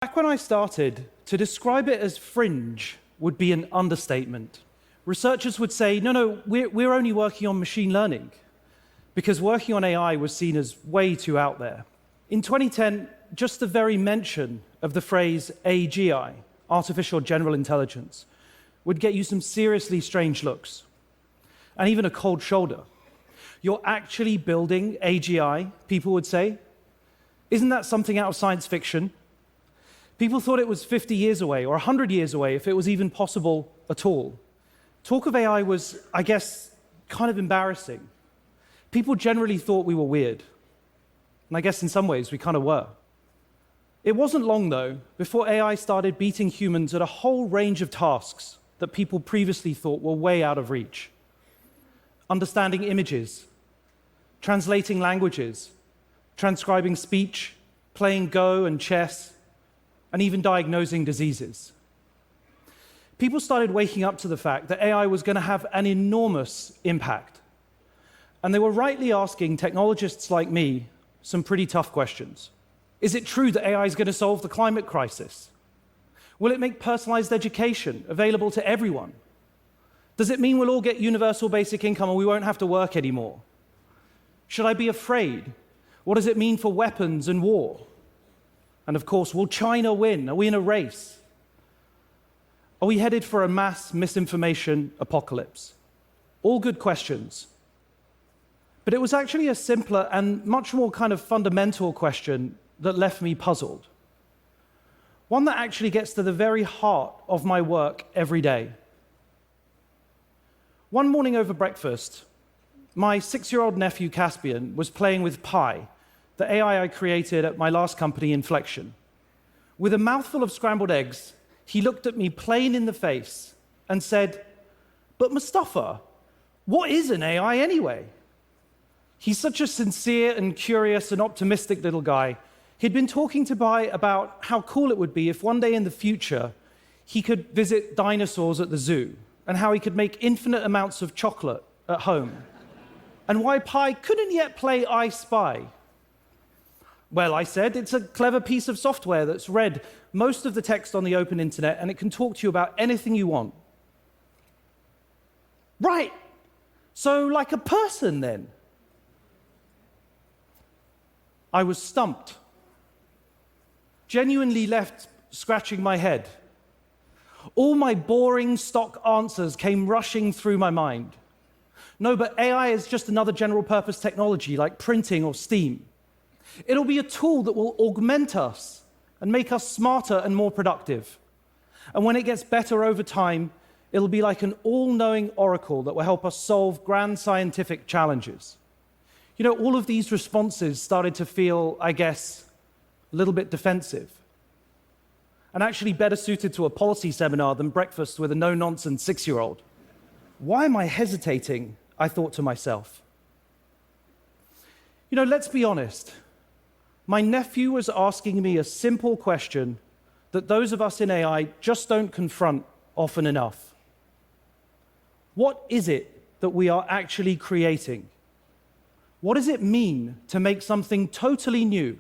Back when I started, to describe it as fringe would be an understatement. Researchers would say, no, we're only working on machine learning, because working on AI was seen as way too out there. In 2010, just the very mention of the phrase AGI, artificial general intelligence, would get you some seriously strange looks, and even a cold shoulder. You're actually building AGI, people would say? Isn't that something out of science fiction? People thought it was 50 years away or 100 years away, if it was even possible at all. Talk of AI was, I guess, kind of embarrassing. People generally thought we were weird. And I guess in some ways we kind of were. It wasn't long, though, before AI started beating humans at a whole range of tasks that people previously thought were way out of reach. Understanding images, translating languages, transcribing speech, playing Go and chess, and even diagnosing diseases. People started waking up to the fact that AI was going to have an enormous impact. And they were rightly asking technologists like me some pretty tough questions. Is it true that AI is going to solve the climate crisis? Will it make personalized education available to everyone? Does it mean we'll all get universal basic income and we won't have to work anymore? Should I be afraid? What does it mean for weapons and war? And of course, will China win? Are we in a race? Are we headed for a mass misinformation apocalypse? All good questions. But it was actually a simpler and much more kind of fundamental question that left me puzzled. One that actually gets to the very heart of my work every day. One morning over breakfast, my 6-year-old nephew Caspian was playing with Pi, the AI I created at my last company, Inflection. With a mouthful of scrambled eggs, he looked at me plain in the face and said, "But Mustafa, what is an AI anyway?" He's such a sincere and curious and optimistic little guy. He'd been talking to Pi about how cool it would be if one day in the future he could visit dinosaurs at the zoo, and how he could make infinite amounts of chocolate at home, and why Pi couldn't yet play I Spy. Well, I said, it's a clever piece of software that's read most of the text on the open internet, and it can talk to you about anything you want. Right, so like a person then? I was stumped, genuinely left scratching my head. All my boring stock answers came rushing through my mind. No, but AI is just another general purpose technology like printing or Steam. It'll be a tool that will augment us and make us smarter and more productive. And when it gets better over time, it'll be like an all-knowing oracle that will help us solve grand scientific challenges. You know, all of these responses started to feel, I guess, a little bit defensive, and actually better suited to a policy seminar than breakfast with a no-nonsense 6-year-old. Why am I hesitating? I thought to myself. You know, let's be honest. My nephew was asking me a simple question that those of us in AI just don't confront often enough. What is it that we are actually creating? What does it mean to make something totally new,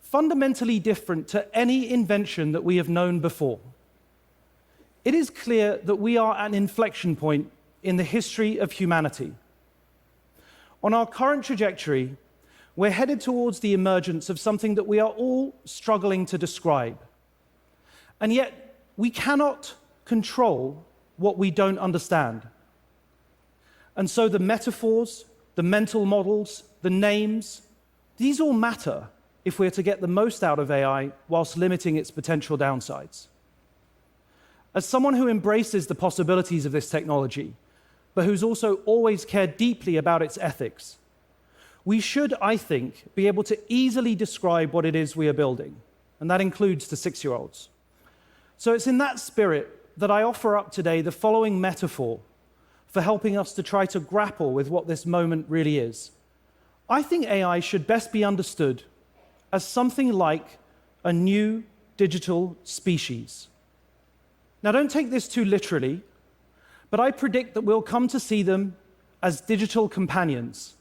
fundamentally different to any invention that we have known before? It is clear that we are at an inflection point in the history of humanity. On our current trajectory, we're headed towards the emergence of something that we are all struggling to describe. And yet, we cannot control what we don't understand. And so the metaphors, the mental models, the names, these all matter if we're to get the most out of AI whilst limiting its potential downsides. As someone who embraces the possibilities of this technology, but who's also always cared deeply about its ethics, we should, I think, be able to easily describe what it is we are building, and that includes to 6-year-olds. So it's in that spirit that I offer up today the following metaphor for helping us to try to grapple with what this moment really is. I think AI should best be understood as something like a new digital species. Now, don't take this too literally, but I predict that we'll come to see them as digital companions,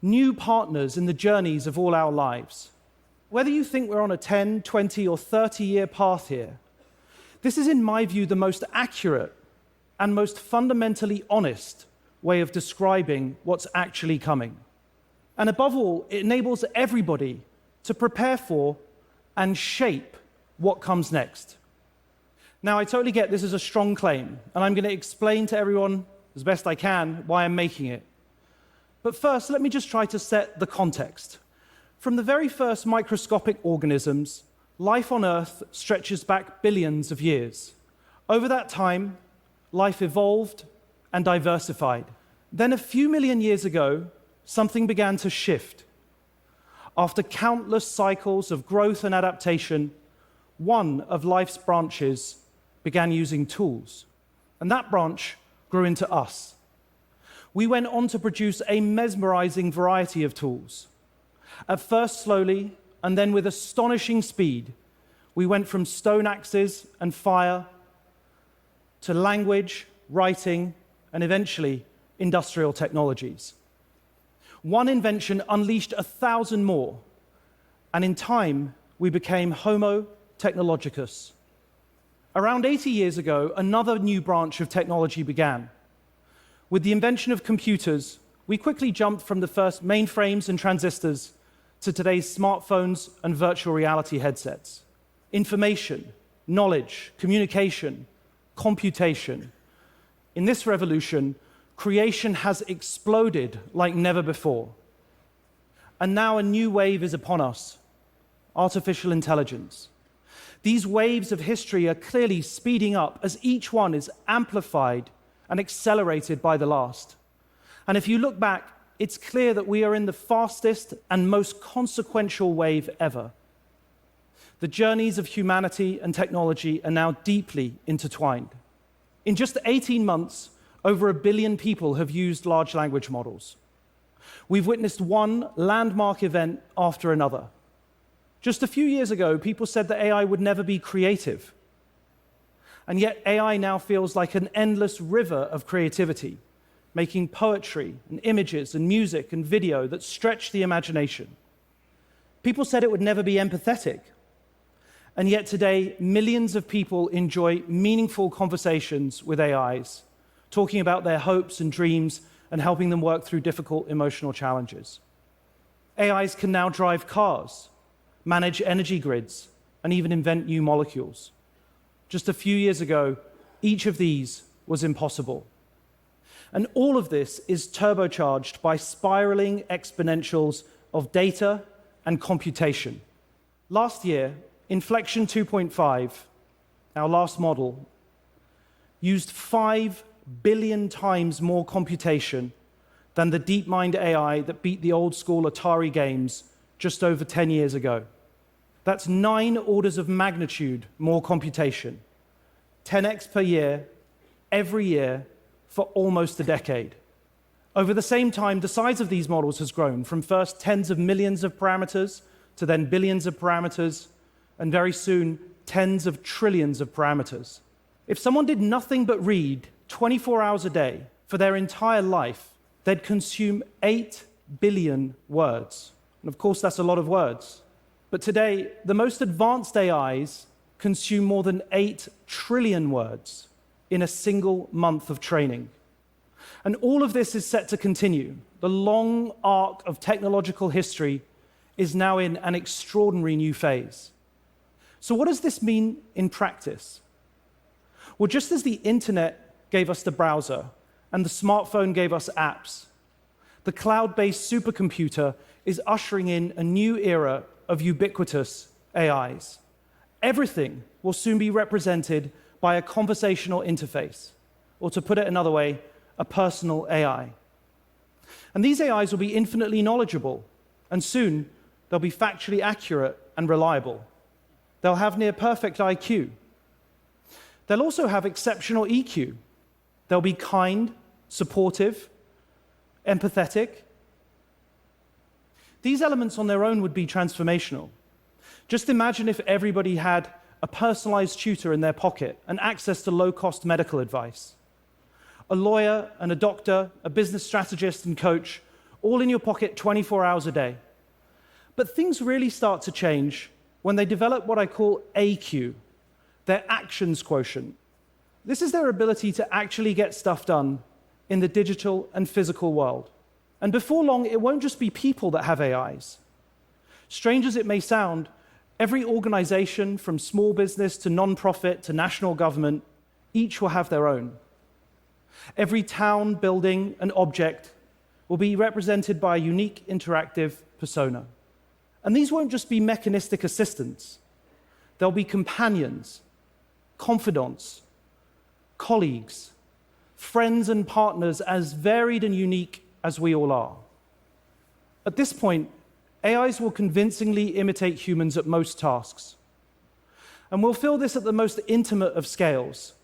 new partners in the journeys of all our lives. Whether you think we're on a 10, 20, or 30-year path here, this is, in my view, the most accurate and most fundamentally honest way of describing what's actually coming. And above all, it enables everybody to prepare for and shape what comes next. Now, I totally get this is a strong claim, and I'm going to explain to everyone as best I can why I'm making it. But first, let me just try to set the context. From the very first microscopic organisms, life on Earth stretches back billions of years. Over that time, life evolved and diversified. Then a few million years ago, something began to shift. After countless cycles of growth and adaptation, one of life's branches began using tools, and that branch grew into us. We went on to produce a mesmerizing variety of tools. At first slowly, and then with astonishing speed, we went from stone axes and fire to language, writing, and eventually industrial technologies. One invention unleashed 1,000 more, and in time, we became Homo technologicus. Around 80 years ago, another new branch of technology began. With the invention of computers, we quickly jumped from the first mainframes and transistors to today's smartphones and virtual reality headsets. Information, knowledge, communication, computation. In this revolution, creation has exploded like never before. And now a new wave is upon us, artificial intelligence. These waves of history are clearly speeding up as each one is amplified and accelerated by the last. And if you look back, it's clear that we are in the fastest and most consequential wave ever. The journeys of humanity and technology are now deeply intertwined. In just 18 months, over 1 billion people have used large language models. We've witnessed one landmark event after another. Just a few years ago, people said that AI would never be creative. And yet AI now feels like an endless river of creativity, making poetry and images and music and video that stretch the imagination. People said it would never be empathetic. And yet today, millions of people enjoy meaningful conversations with AIs, talking about their hopes and dreams and helping them work through difficult emotional challenges. AIs can now drive cars, manage energy grids, and even invent new molecules. Just a few years ago, each of these was impossible. And all of this is turbocharged by spiraling exponentials of data and computation. Last year, Inflection 2.5, our last model, used 5 billion times more computation than the DeepMind AI that beat the old school Atari games just over 10 years ago. That's 9 orders of magnitude more computation, 10x per year, every year, for almost a decade. Over the same time, the size of these models has grown from first tens of millions of parameters to then billions of parameters, and very soon, tens of trillions of parameters. If someone did nothing but read 24 hours a day for their entire life, they'd consume 8 billion words. And of course, that's a lot of words. But today, the most advanced AIs consume more than 8 trillion words in a single month of training. And all of this is set to continue. The long arc of technological history is now in an extraordinary new phase. So what does this mean in practice? Well, just as the internet gave us the browser and the smartphone gave us apps, the cloud-based supercomputer is ushering in a new era of ubiquitous AIs. Everything will soon be represented by a conversational interface, or to put it another way, a personal AI. And these AIs will be infinitely knowledgeable, and soon they'll be factually accurate and reliable. They'll have near perfect IQ. They'll also have exceptional EQ. They'll be kind, supportive, empathetic. These elements on their own would be transformational. Just imagine if everybody had a personalized tutor in their pocket and access to low-cost medical advice. A lawyer and a doctor, a business strategist and coach, all in your pocket 24 hours a day. But things really start to change when they develop what I call AQ, their actions quotient. This is their ability to actually get stuff done in the digital and physical world. And before long, it won't just be people that have AIs. Strange as it may sound, every organization, from small business to non-profit to national government, each will have their own. Every town, building, and object will be represented by a unique interactive persona. And these won't just be mechanistic assistants. They'll be companions, confidants, colleagues, friends and partners as varied and unique as we all are. At this point, AIs will convincingly imitate humans at most tasks. And we'll feel this at the most intimate of scales.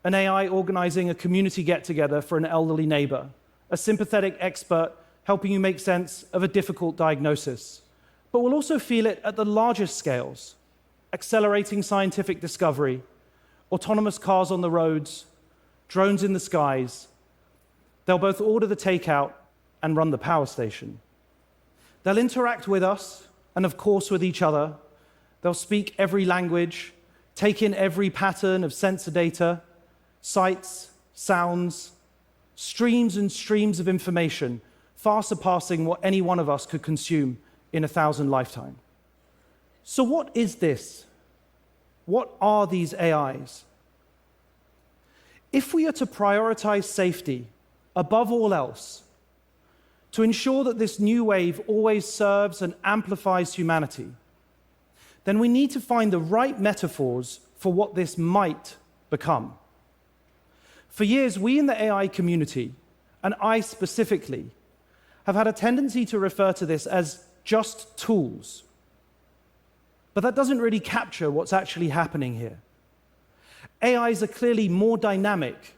An AI organizing a community get-together for an elderly neighbor, a sympathetic expert helping you make sense of a difficult diagnosis. But we'll also feel it at the largest scales, accelerating scientific discovery, autonomous cars on the roads, drones in the skies. They'll both order the takeout and run the power station. They'll interact with us and, of course, with each other. They'll speak every language, take in every pattern of sensor data, sights, sounds, streams and streams of information, far surpassing what any one of us could consume in 1,000 lifetimes. So what is this? What are these AIs? If we are to prioritize safety above all else, to ensure that this new wave always serves and amplifies humanity, then we need to find the right metaphors for what this might become. For years, we in the AI community, and I specifically, have had a tendency to refer to this as just tools. But that doesn't really capture what's actually happening here. AIs are clearly more dynamic,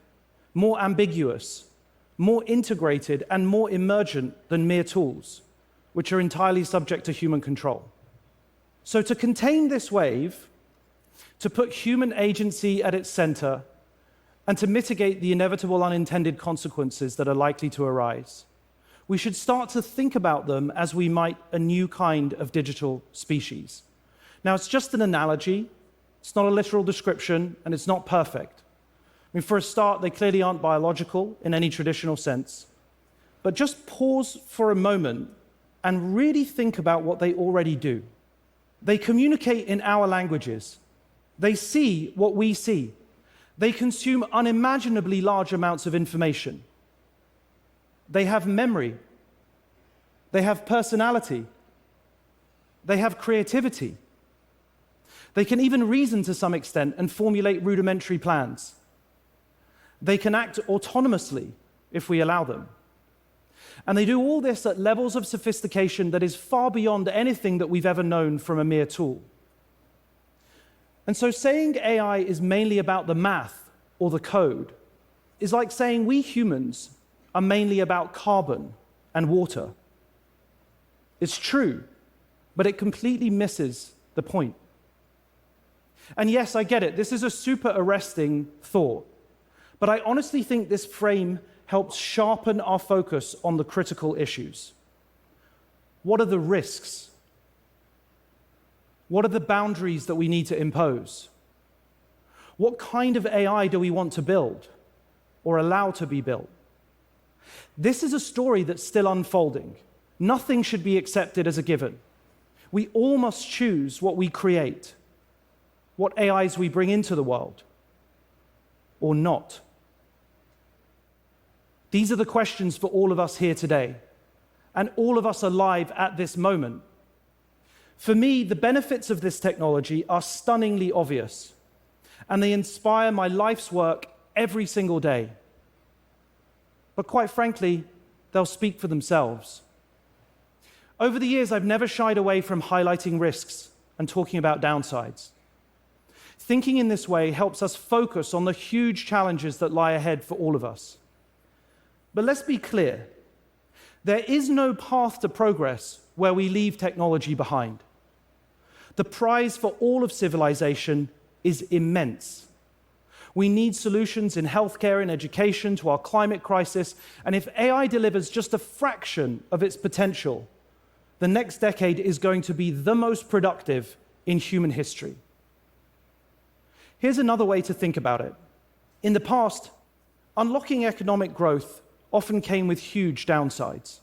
more ambiguous, more integrated, and more emergent than mere tools, which are entirely subject to human control. So to contain this wave, to put human agency at its center, and to mitigate the inevitable unintended consequences that are likely to arise, we should start to think about them as we might a new kind of digital species. Now, it's just an analogy. It's not a literal description, and it's not perfect. I mean, for a start, they clearly aren't biological in any traditional sense. But just pause for a moment and really think about what they already do. They communicate in our languages. They see what we see. They consume unimaginably large amounts of information. They have memory. They have personality. They have creativity. They can even reason to some extent and formulate rudimentary plans. They can act autonomously if we allow them. And they do all this at levels of sophistication that is far beyond anything that we've ever known from a mere tool. And so saying AI is mainly about the math or the code is like saying we humans are mainly about carbon and water. It's true, but it completely misses the point. And yes, I get it. This is a super arresting thought. But I honestly think this frame helps sharpen our focus on the critical issues. What are the risks? What are the boundaries that we need to impose? What kind of AI do we want to build or allow to be built? This is a story that's still unfolding. Nothing should be accepted as a given. We all must choose what we create, what AIs we bring into the world, or not. These are the questions for all of us here today, and all of us alive at this moment. For me, the benefits of this technology are stunningly obvious, and they inspire my life's work every single day. But quite frankly, they'll speak for themselves. Over the years, I've never shied away from highlighting risks and talking about downsides. Thinking in this way helps us focus on the huge challenges that lie ahead for all of us. But let's be clear. There is no path to progress where we leave technology behind. The prize for all of civilization is immense. We need solutions in healthcare and education to our climate crisis, and if AI delivers just a fraction of its potential, the next decade is going to be the most productive in human history. Here's another way to think about it. In the past, unlocking economic growth often came with huge downsides.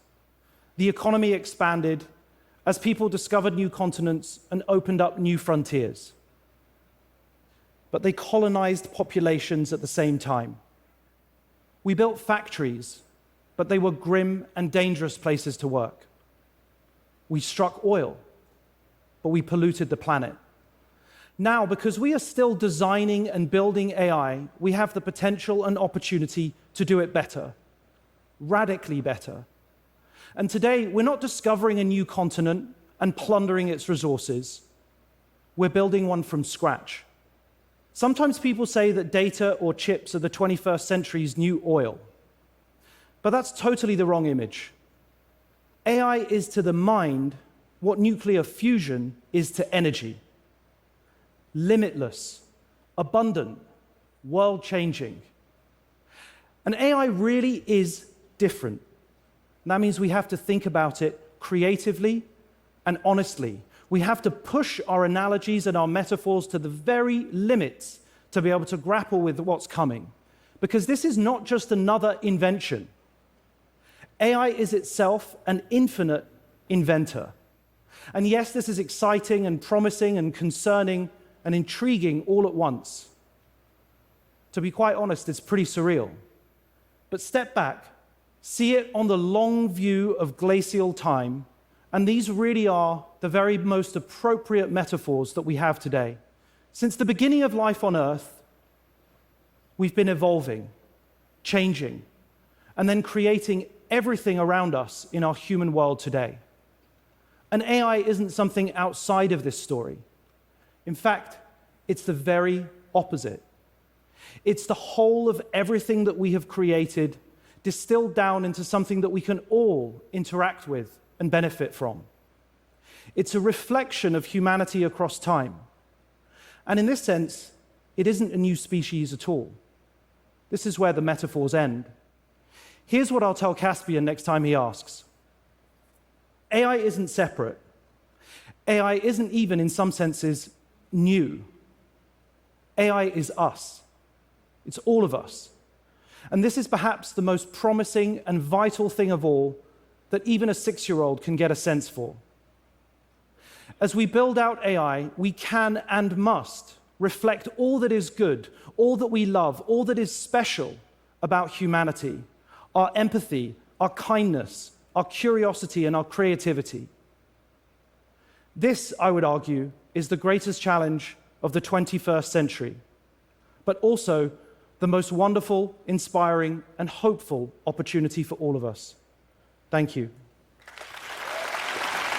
The economy expanded as people discovered new continents and opened up new frontiers. But they colonized populations at the same time. We built factories, but they were grim and dangerous places to work. We struck oil, but we polluted the planet. Now, because we are still designing and building AI, we have the potential and opportunity to do it better, radically better. And today, we're not discovering a new continent and plundering its resources. We're building one from scratch. Sometimes people say that data or chips are the 21st century's new oil. But that's totally the wrong image. AI is to the mind what nuclear fusion is to energy. Limitless, abundant, world-changing. And AI really is different. And that means we have to think about it creatively and honestly. We have to push our analogies and our metaphors to the very limits to be able to grapple with what's coming. Because this is not just another invention. AI is itself an infinite inventor. And yes, this is exciting and promising and concerning and intriguing all at once. To be quite honest, it's pretty surreal. But step back, see it on the long view of glacial time, and these really are the very most appropriate metaphors that we have today. Since the beginning of life on Earth, we've been evolving, changing, and then creating everything around us in our human world today. And AI isn't something outside of this story. In fact, it's the very opposite. It's the whole of everything that we have created distilled down into something that we can all interact with and benefit from. It's a reflection of humanity across time. And in this sense, it isn't a new species at all. This is where the metaphors end. Here's what I'll tell Caspian next time he asks. AI isn't separate. AI isn't even, in some senses, new. AI is us. It's all of us. And this is perhaps the most promising and vital thing of all that even a 6-year-old can get a sense for. As we build out AI, we can and must reflect all that is good, all that we love, all that is special about humanity, our empathy, our kindness, our curiosity, and our creativity. This, I would argue, is the greatest challenge of the 21st century, but also the most wonderful, inspiring, and hopeful opportunity for all of us. Thank you.